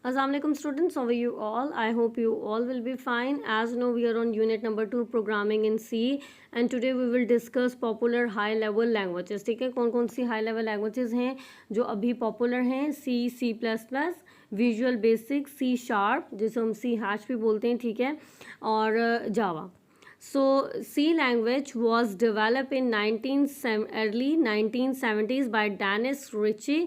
Assalamualaikum students, how are you all? I hope you all will be fine. As you know, we are on unit number 2 programming in C and today we will discuss popular high level languages. ठीक है, कौन कौन सी high level languages हैं जो अभी popular हैं? C, C++, Visual Basic, C Sharp जिसे हम C hash भी बोलते हैं, ठीक है, और Java. So C language was developed in early 1970s by Dennis Ritchie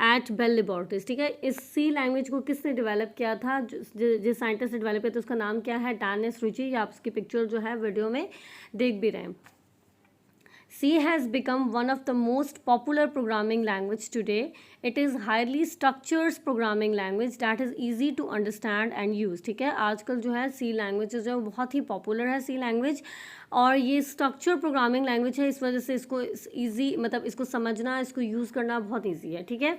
at Bell laboratories. ठीक है, इस सी लैंग्वेज को किसने डेवलप किया था, जिस साइंटिस्ट ने डेवलप किया था उसका नाम क्या है? Dennis Ritchie. आप उसकी पिक्चर जो है वीडियो में देख भी रहे हैं. C has become one of the most popular programming language today. It is highly structured programming language that is easy to understand and use. ठीक है, आजकल जो है C लैंग्वेज जो है बहुत ही पॉपुलर है C लैंग्वेज, और ये स्ट्रक्चर प्रोग्रामिंग लैंग्वेज है, इस वजह से इसको ईजी, मतलब इसको समझना, इसको यूज़ करना बहुत ईजी है. ठीक है,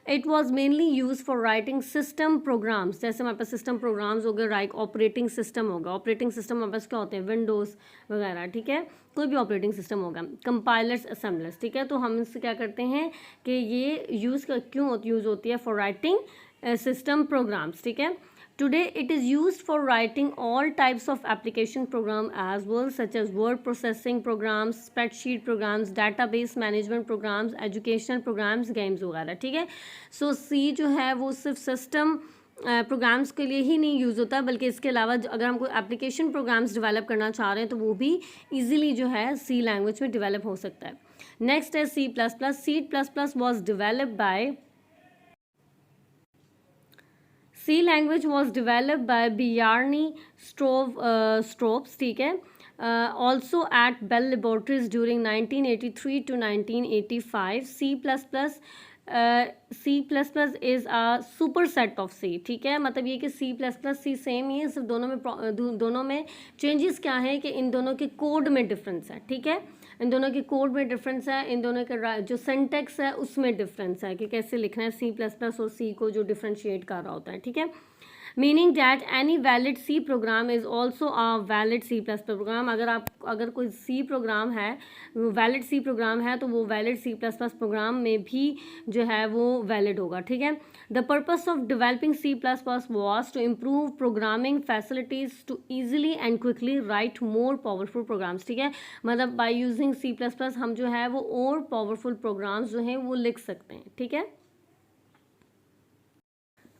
it was mainly use for writing system programs. जैसे हमारे पास सिस्टम प्रोग्राम्स हो गए, राइट ऑपरेटिंग सिस्टम होगा. ऑपरेटिंग सिस्टम हमारे पास क्या होते हैं? विंडोज़ वगैरह. ठीक है, कोई भी ऑपरेटिंग सिस्टम होगा. Compilers, assemblers. ठीक है, तो हम इससे क्या करते हैं कि ये क्यों यूज़ होती है? For writing system programs. ठीक है, today it is used for writing all types of application program as well, such as word processing programs, spreadsheet programs, database management programs, educational programs, games वगैरह. ठीक है, सो C जो है वो सिर्फ system programmes के लिए ही नहीं यूज़ होता, बल्कि इसके अलावा अगर हम कोई एप्लीकेशन प्रोग्राम्स डेवलप करना चाह रहे हैं तो वो भी ईजिली जो है C लैंग्वेज में डेवलप हो सकता है. नेक्स्ट है C++. C++ was developed by C language was developed by Bjarne Stroups. ठीक है, also at Bell Laboratories during 1983 to 1985. C++ is a superset of C. ठीक है, मतलब ये कि C++ सेम ही है, सिर्फ दोनों में चेंजेस क्या है कि इन दोनों के कोड में डिफरेंस है. ठीक है, इन दोनों के कोड में डिफरेंस है, इन दोनों का जो सिंटैक्स है उसमें डिफरेंस है कि कैसे लिखना है C++ और C को जो डिफ्रेंशिएट कर रहा होता है. ठीक है, meaning that any valid C program is also a valid C++ program. अगर कोई C प्रोग्राम है, वैलिड C प्रोग्राम है, तो वो वैलिड C++ प्रोग्राम में भी जो है वो वैलिड होगा. ठीक है, the purpose of developing C++ was to improve programming facilities to easily and quickly write more powerful programs. ठीक है, मतलब बाय यूजिंग C++ हम जो है वो और पावरफुल प्रोग्राम्स जो हैं वो लिख सकते हैं. ठीक है,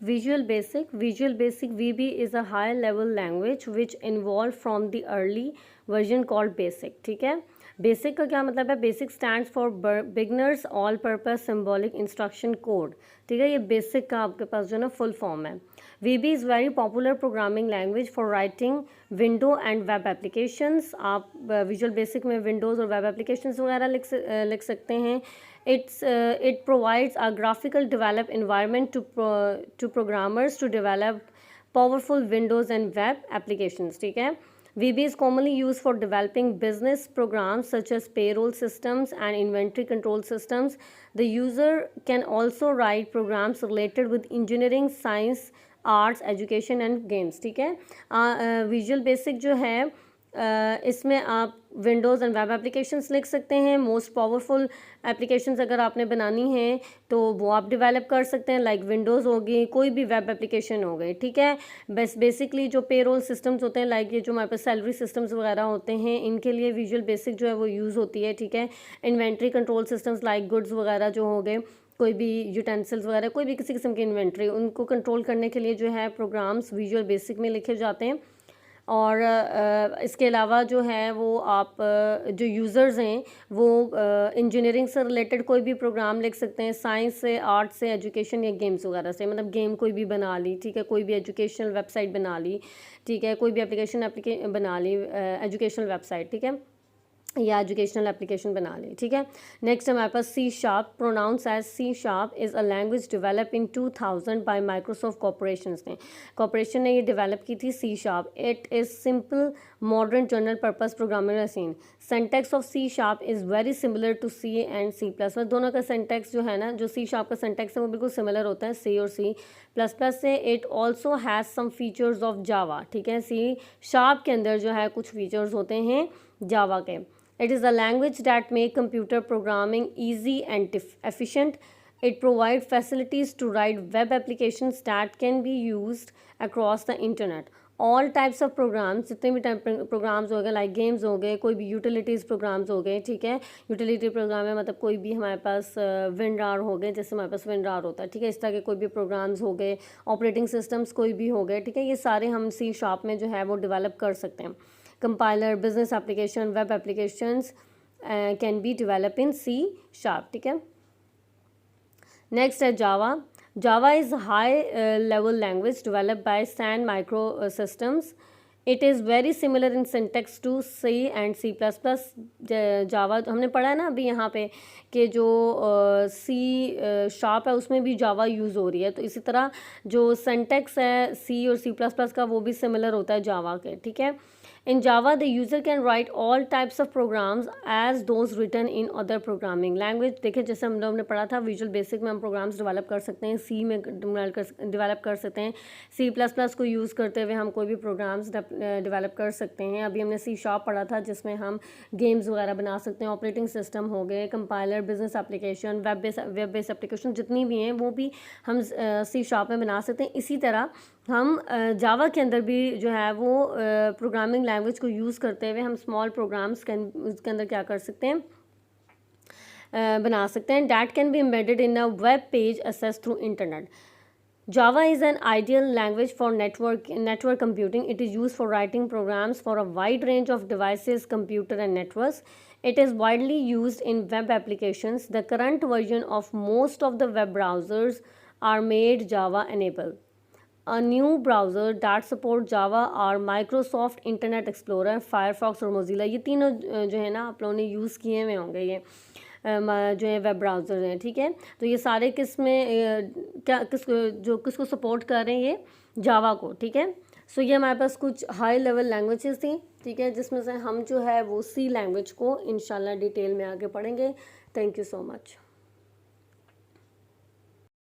Visual Basic. Visual Basic VB is a high level language which evolved from the early version called Basic. ठीक है, बेसिक का क्या मतलब है? Basic stands for beginners all purpose symbolic instruction code. ठीक है, ये बेसिक का आपके पास जो है ना फुल फॉर्म है. VB is very popular programming language for writing window and web applications. आप विजुअल बेसिक में विंडोज़ और वेब एप्लीकेशंस वगैरह लिख सकते हैं. It provides a graphical developed environment to programmers to develop powerful Windows and web applications. ठीक है, VB is commonly used for developing business programs such as payroll systems and inventory control systems. The user can also write programs related with engineering, science, arts, education and games. ठीक है, Visual Basic जो है इसमें आप Windows and web applications लिख सकते हैं. Most powerful applications अगर आपने बनानी हैं तो वो आप डेवलप कर सकते हैं, लाइक विंडोज़ होगी, कोई भी वेब एप्लीकेशन हो गई. ठीक है, बस बेसिकली जो पेरोल सिस्टम्स होते हैं, लाइक ये जो हमारे पास सैलरी सिस्टम्स वगैरह होते हैं, इनके लिए विजुअल बेसिक जो है वो यूज़ होती है. ठीक है, inventory control systems like goods वगैरह जो हो गए, कोई भी यूटेंसिल्स वगैरह, कोई भी किसी किस्म की इन्वेंट्री, उनको कंट्रोल करने के लिए जो है प्रोग्राम्स विजुअल बेसिक में लिखे जाते हैं. और इसके अलावा जो है वो आप जो यूज़र्स हैं वो इंजीनियरिंग से रिलेटेड कोई भी प्रोग्राम लिख सकते हैं, साइंस से, आर्ट से, एजुकेशन या गेम्स वगैरह से. मतलब गेम कोई भी बना ली. ठीक है, कोई भी एजुकेशनल वेबसाइट बना ली. ठीक है, कोई भी एप्लीकेशन बना ली, एजुकेशनल वेबसाइट. ठीक है, या एजुकेशनल एप्लीकेशन बना ली. ठीक है, नेक्स्ट हमारे पास C sharp. Pronounce as C sharp is a language develop in 2000 by Microsoft corporation ने ये डेवलप की थी C sharp. It is simple modern general purpose programming machine. Syntax of C sharp is very similar to C and C++. दोनों का सेंटेक्स जो है ना, जो C शार्प का सेंटेक्स है वो बिल्कुल सिमिलर होता है C और C++ से. It also has some features of Java. ठीक है, C शार्प के अंदर जो है कुछ फीचर्स होते हैं जावा के. It is a language that make computer programming easy and efficient. It provides facilities to write web applications that can be used across the internet. All types of programs, जितने भी टाइप प्रोग्राम्स हो गए, like games हो गए, कोई भी utilities programmes हो गए, ठीक है। यूटिलिटी प्रोग्राम है मतलब कोई भी हमारे पास विंडार हो गए, जैसे हमारे पास विंडार होता है, ठीक है। इस तरह के कोई भी प्रोग्राम्स हो गए, ऑपरेटिंग सिस्टम्स कोई भी हो गए, ठीक है। ये सारे हम सी शार्प में जो है वो डेवलप कर सकते हैं। Compiler, business application, web applications can be develop in C sharp, ठीक है। नेक्स्ट है जावा. Java is a high level language developed by Sun Microsystems. It is very similar in syntax to C and C++. जावा हमने पढ़ा है ना अभी यहाँ पे कि जो सी शार्प है उसमें भी जावा यूज़ हो रही है, तो इसी तरह जो सिंटैक्स है सी और C++ का वो भी सिमिलर होता है जावा के, ठीक है। In Java, the user can write all types of programs as those written in other programming language. देखिए जैसे हम लोगों ने पढ़ा था विजुअल बेसिक में हम प्रोग्राम्स डेवलप कर सकते हैं, सी में डेवलप कर सकते हैं, C++ को यूज़ करते हुए हम कोई भी प्रोग्राम्स डेवलप कर सकते हैं। अभी हमने सी शार्प पढ़ा था जिसमें हम गेम्स वगैरह बना सकते हैं, ऑपरेटिंग सिस्टम हो गए, compiler, business application, web based application जितनी भी हैं वो भी हम सी शार्प में बना सकते हैं। इसी तरह हम जावा के अंदर भी जो है वो प्रोग्रामिंग लैंग्वेज को यूज़ करते हुए हम स्मॉल प्रोग्राम्स उसके अंदर क्या कर सकते हैं, बना सकते हैं। That can be embedded in a web page access through internet. Java is an ideal language for network computing. It is used for writing programs for a wide range of devices, computer and networks. It is widely used in web applications. The current version of most of the web browsers are made Java enabled. A new browser that support Java are Microsoft Internet Explorer, Firefox और Mozilla. ये तीनों जो है ना आप लोगों ने use किए हुए होंगे ये जो है वेब ब्राउज़र हैं, ठीक है। तो ये सारे किस में क्या किसको सपोर्ट कर रहे हैं, ये जावा को, ठीक है। सो ये हमारे पास कुछ हाई लेवल लैंग्वेजेस थी, ठीक है, जिसमें से हम जो है वो सी लैंग्वेज को इंशाल्लाह डिटेल में आगे पढ़ेंगे। Thank you so much.